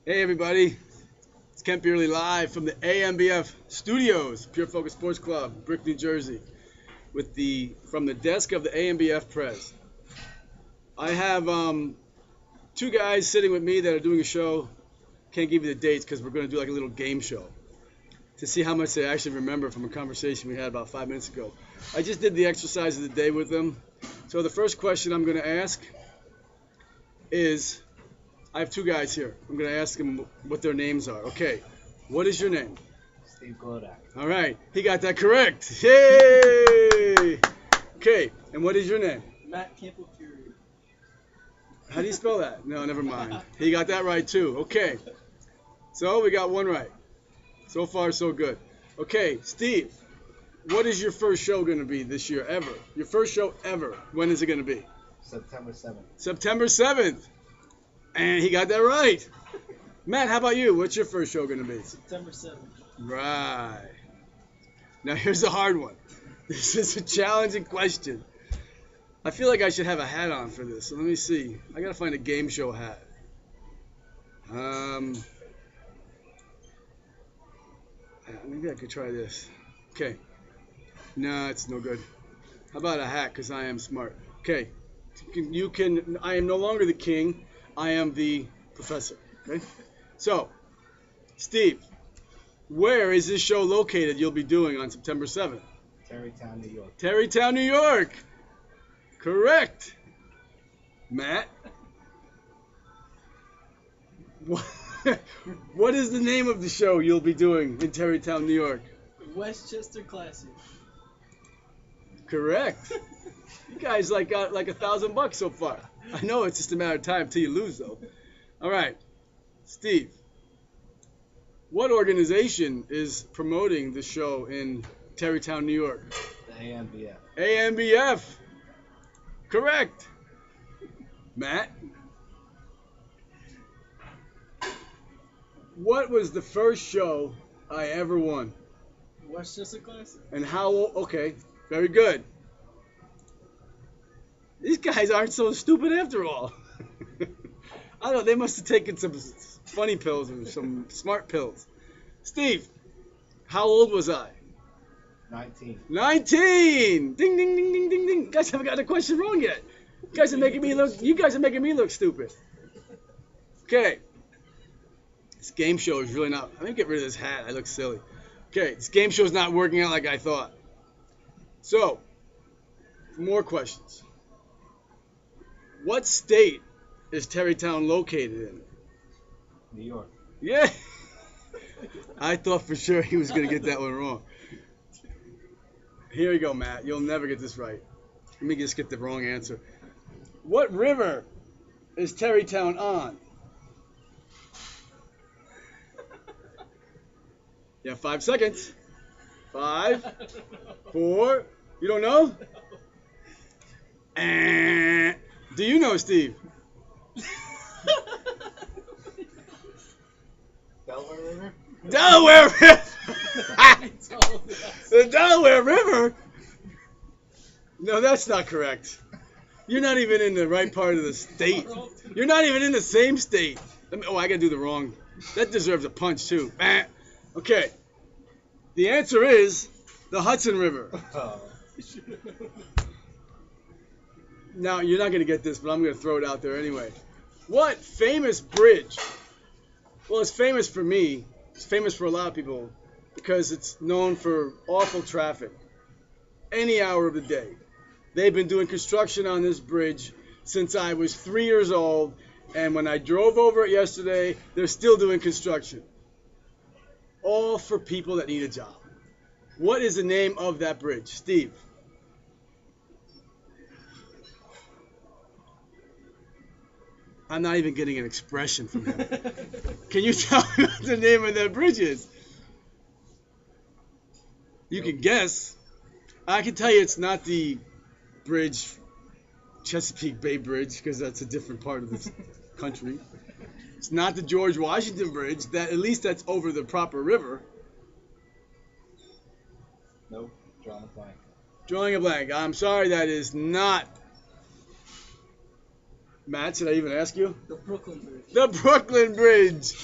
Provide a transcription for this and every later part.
Hey everybody, it's Kent Beerley live from the ANBF Studios, Pure Focus Sports Club, Brick, New Jersey, from the desk of the ANBF prez. I have two guys sitting with me that are doing a show. Can't give you the dates because we're going to do like a little game show to see how much they actually remember from a conversation we had about 5 minutes ago. I just did the exercise of the day with them. So the first question I'm going to ask is, I have two guys here. I'm going to ask them what their names are. Okay, what is your name? Steve Glodak. All right, he got that correct. Yay! Okay, and what is your name? Matt Campbell Fury. How do you spell that? No, never mind. He got that right too. Okay, so we got one right. So far, so good. Okay, Steve, what is your first show going to be this year ever? Your first show ever. When is it going to be? September 7th. September 7th. And he got that right. Matt, how about you? What's your first show going to be? September 7th. Right. Now here's a hard one. This is a challenging question. I feel like I should have a hat on for this. So let me see. I got to find a game show hat. Maybe I could try this. Okay. No, it's no good. How about a hat? Because I am smart. Okay. I am no longer the king. I am the professor. Okay. So, Steve, where is this show located you'll be doing on September 7th? Terrytown, New York. Terrytown, New York. Correct. Matt? What is the name of the show you'll be doing in Terrytown, New York? Westchester Classic. Correct. You guys got like $1,000 so far. I know it's just a matter of time till you lose, though. All right, Steve. What organization is promoting the show in Terrytown, New York? The ANBF. ANBF. Correct. Matt. What was the first show I ever won? Westchester Classic. And how old? Okay, very good. These guys aren't so stupid after all. I don't know, they must have taken some funny pills or some smart pills. Steve, how old was I? 19. 19! Ding, ding, ding, ding, ding, ding. You guys haven't got the question wrong yet. You guys are making me look stupid. Okay. This game show is really not... I'm going to get rid of this hat. I look silly. Okay, this game show is not working out like I thought. So, more questions. What state is Terrytown located in? New York. Yeah. I thought for sure he was going to get that one wrong. Here you go, Matt. You'll never get this right. Let me just get the wrong answer. What river is Terrytown on? You have 5 seconds. 5, 4. You don't know? Do you know, Steve? Delaware River? Delaware River! The Delaware River? No, that's not correct. You're not even in the right part of the state. You're not even in the same state. I gotta do the wrong. That deserves a punch, too. Okay. The answer is the Hudson River. Oh. Now, you're not going to get this, but I'm going to throw it out there anyway. What famous bridge? Well, it's famous for me. It's famous for a lot of people because it's known for awful traffic any hour of the day. They've been doing construction on this bridge since I was 3 years old, and when I drove over it yesterday, they're still doing construction. All for people that need a job. What is the name of that bridge? Steve? I'm not even getting an expression from him. Can you tell me what the name of that bridge is? You can guess. I can tell you it's not the bridge, Chesapeake Bay Bridge, because that's a different part of this country. It's not the George Washington Bridge. At least that's over the proper river. Nope. Drawing a blank. Drawing a blank. I'm sorry, that is not Matt, should I even ask you? The Brooklyn Bridge. The Brooklyn Bridge.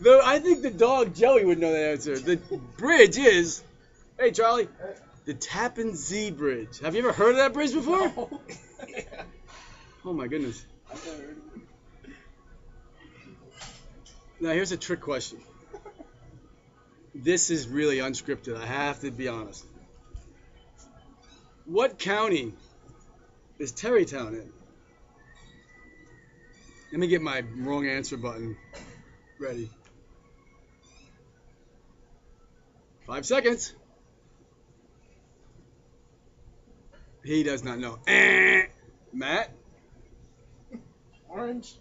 I think the dog Joey would know the answer. The bridge is, hey Charlie, the Tappan Zee Bridge. Have you ever heard of that bridge before? No. Oh my goodness. I've never heard of it. Now here's a trick question. This is really unscripted. I have to be honest. What county is Terrytown in? Let me get my wrong answer button ready. 5 seconds. He does not know. Matt? Orange.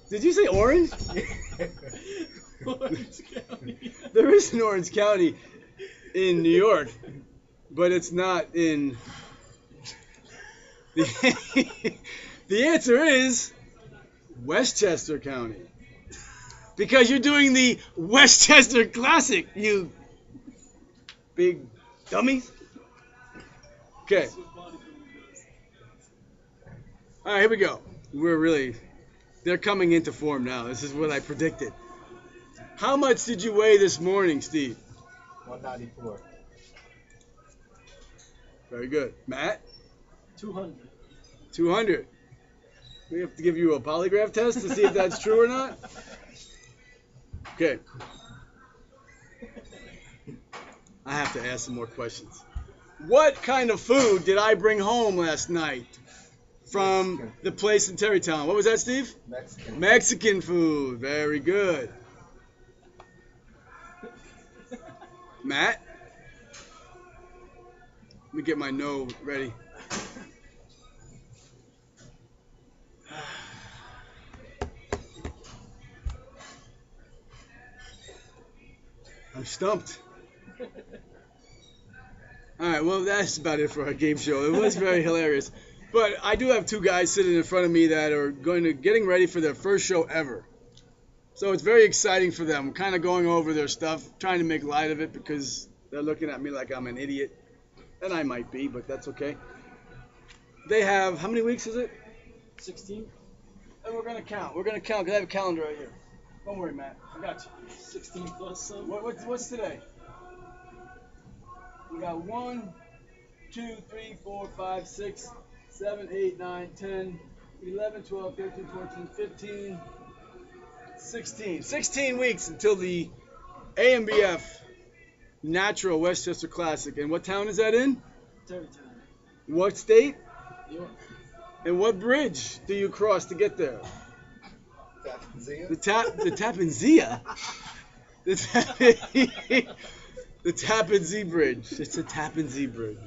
Did you say Orange? Orange County. There is an Orange County in New York, but it's not in. The answer is Westchester County. Because you're doing the Westchester Classic, you big dummies. Okay. That's what bodybuilding does. All right, here we go. They're coming into form now. This is what I predicted. How much did you weigh this morning, Steve? 194. Very good. Matt? 200. 200. We have to give you a polygraph test to see if that's true or not? Okay. I have to ask some more questions. What kind of food did I bring home last night from Mexican. the place in Terrytown? What was that, Steve? Mexican. Mexican food. Very good. Matt? Let me get my no ready. I'm stumped. All right, well, that's about it for our game show. It was very hilarious. But I do have two guys sitting in front of me that are getting ready for their first show ever. So it's very exciting for them. I'm kind of going over their stuff, trying to make light of it because they're looking at me like I'm an idiot. And I might be, but that's okay. They have, how many weeks is it? 16. And we're going to count. We're going to count because I have a calendar right here. Don't worry, Matt. I got you. 16 plus some. What's today? We got 1, 2, 3, 4, 5, 6, 7, 8, 9, 10, 11, 12, 13, 14, 15, 16. 16 weeks until the ANBF Natural Westchester Classic. And what town is that in? Terrytown. What state? New York. And what bridge do you cross to get there? The Tappan Zee. The Tappan Zee Bridge. It's a Tappan Zee Bridge.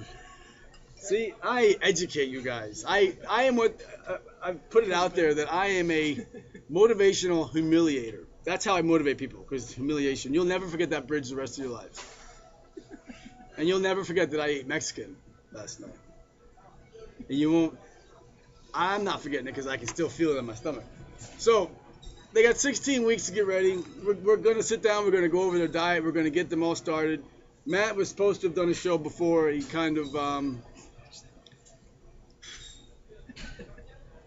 See, I educate you guys. I am what I've put it out there that I am a motivational humiliator. That's how I motivate people, because humiliation. You'll never forget that bridge the rest of your life. And you'll never forget that I ate Mexican last night. And you won't. I'm not forgetting it because I can still feel it in my stomach. So, they got 16 weeks to get ready. We're going to sit down. We're going to go over their diet. We're going to get them all started. Matt was supposed to have done a show before. He kind of,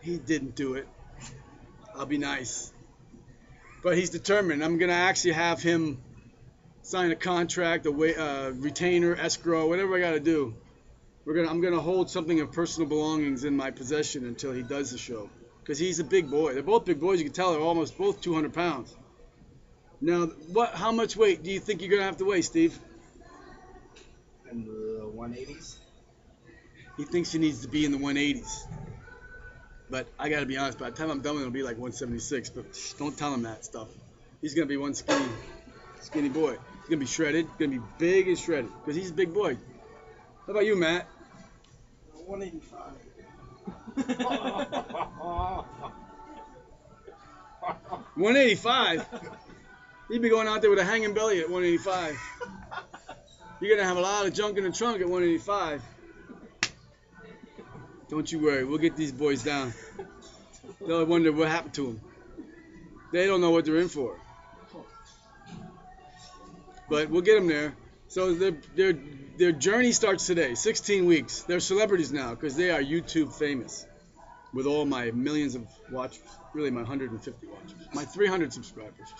he didn't do it. I'll be nice. But he's determined. I'm going to actually have him sign a contract, a retainer, escrow, whatever I got to do. I'm going to hold something of personal belongings in my possession until he does the show. Because he's a big boy. They're both big boys. You can tell they're almost both 200 pounds. Now, how much weight do you think you're going to have to weigh, Steve? In the 180s. He thinks he needs to be in the 180s. But I got to be honest, by the time I'm done, it'll be like 176. But don't tell him that stuff. He's going to be one skinny boy. He's going to be shredded. Going to be big and shredded. Because he's a big boy. How about you, Matt? 185. 185? You'd be going out there with a hanging belly at 185. You're going to have a lot of junk in the trunk at 185. Don't you worry. We'll get these boys down. They'll wonder what happened to them. They don't know what they're in for. But we'll get them there. So they're their journey starts today. 16 weeks. They're celebrities now because they are YouTube famous. With all my millions of watchers, really my 150 watchers, my 300 subscribers.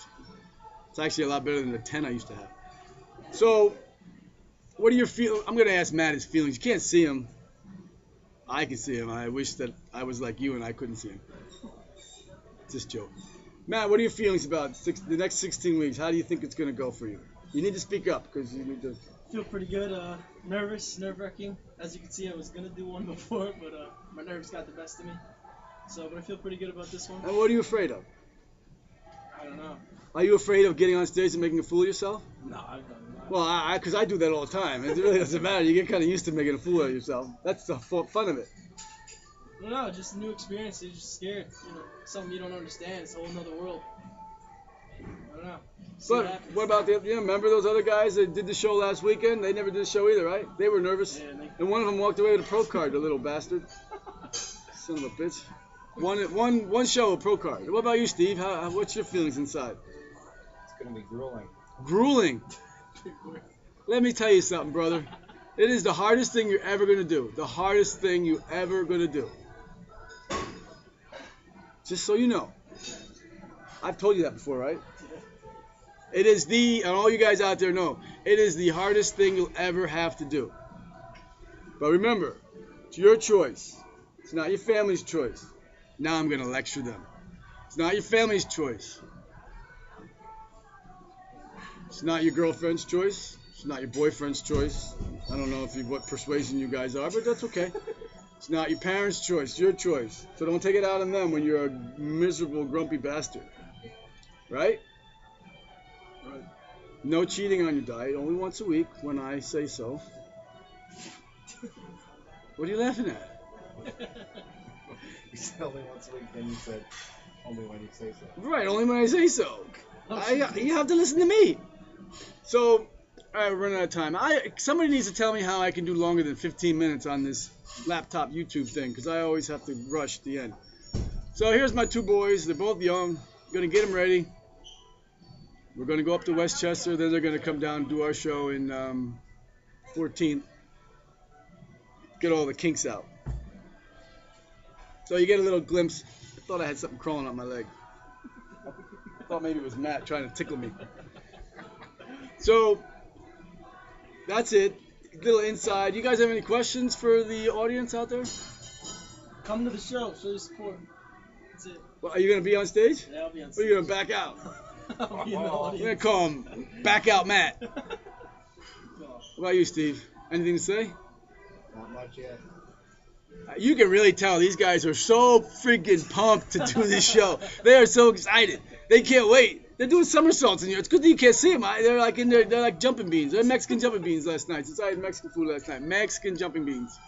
It's actually a lot better than the 10 I used to have. So, what are your feelings? I'm going to ask Matt his feelings. You can't see him. I can see him. I wish that I was like you and I couldn't see him. Just joke. Matt, what are your feelings about the next 16 weeks? How do you think it's going to go for you? You need to speak up because you need to. Feel pretty good. Nervous, nerve-wracking. As you can see, I was gonna do one before, but my nerves got the best of me. So, but I feel pretty good about this one. And what are you afraid of? I don't know. Are you afraid of getting on stage and making a fool of yourself? No, I've done that. Well, because I do that all the time. It really doesn't matter. You get kind of used to making a fool of yourself. That's the fun of it. I don't know, just a new experience. You're just scared. You know, something you don't understand. It's a whole nother world. I don't know. See But happens. what about remember those other guys that did the show last weekend? They never did the show either, right? They were nervous. Yeah, And one of them walked away with a pro card, the little bastard. Son of a bitch. One show, a pro card. What about you, Steve? What's your feelings inside? It's gonna be grueling. Grueling. Let me tell you something, brother. It is the hardest thing you're ever going to do. The hardest thing you're ever going to do. Just so you know. I've told you that before, right? It is and all you guys out there know, it is the hardest thing you'll ever have to do. But remember, it's your choice. It's not your family's choice. Now I'm going to lecture them. It's not your family's choice. It's not your girlfriend's choice. It's not your boyfriend's choice. I don't know what persuasion you guys are, but that's okay. It's not your parents' choice. It's your choice. So don't take it out on them when you're a miserable, grumpy bastard. Right? Right. No cheating on your diet. Only once a week when I say so. What are you laughing at? You said only once a week, then you said only when you say so. Right, only when I say so. You have to listen to me. So, we're running out of time. Somebody needs to tell me how I can do longer than 15 minutes on this laptop YouTube thing, because I always have to rush at the end. So here's my two boys. They're both young. I'm going to get them ready. We're going to go up to Westchester. Then they're going to come down and do our show in 14th. Get all the kinks out. So you get a little glimpse. I thought I had something crawling up my leg. I thought maybe it was Matt trying to tickle me. So that's it. A little inside. You guys have any questions for the audience out there? Come to the show. Show your support. That's it. Well, are you going to be on stage? Yeah, I'll be on Or are stage. you going to back out? I'll be in the We're going audience. to call him Back Out Matt. What about you, Steve? Anything to say? Not much yet. You can really tell these guys are so freaking pumped to do this show. They are so excited. They can't wait. They're doing somersaults in here. It's good that you can't see them. They're like in there. They're like jumping beans. They're Mexican jumping beans last night. Since I had Mexican food last night, Mexican jumping beans.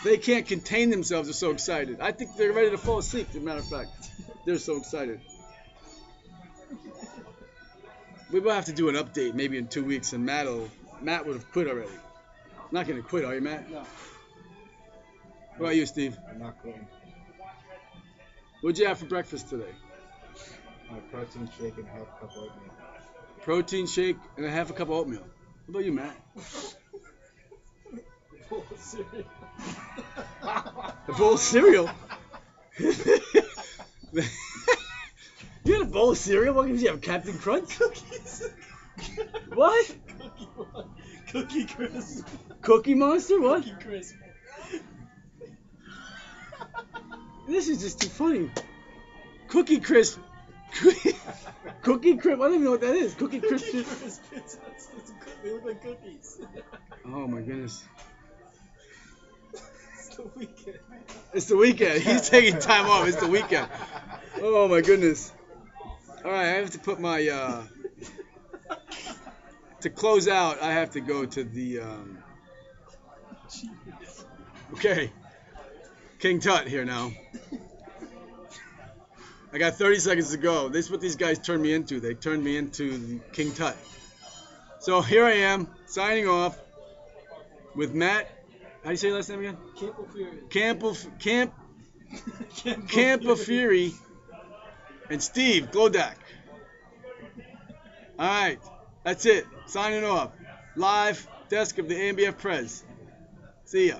They can't contain themselves. They're so excited. I think they're ready to fall asleep. As a matter of fact, they're so excited. We will have to do an update maybe in 2 weeks, and Matt would have quit already. Not gonna quit, are you, Matt? No. What about you, Steve? I'm not quitting. What'd you have for breakfast today? My protein shake and half cup of oatmeal. Protein shake and a half a cup of oatmeal. What about you, Matt? A bowl of cereal? You had a bowl of cereal? What did you have, Captain Crunch? Cookies. What? Cookie crisp. Cookie Monster? What? Cookie crisp. This is just too funny. Cookie Crisp. Cookie Crisp. I don't even know what that is. Cookie Crisp. Cookie crisp. They look like cookies. Oh my goodness. It's the weekend. It's the weekend. He's taking time off. It's the weekend. Oh my goodness. All right, I have to put my to close out. I have to go to the okay. King Tut here now. I got 30 seconds to go. This is what these guys turned me into. They turned me into the King Tut. So here I am, signing off with Matt. How do you say your last name again? Campa Fury and Steve Glodak. All right, that's it. Signing off. Live. desk of the ANBF Prez. See ya.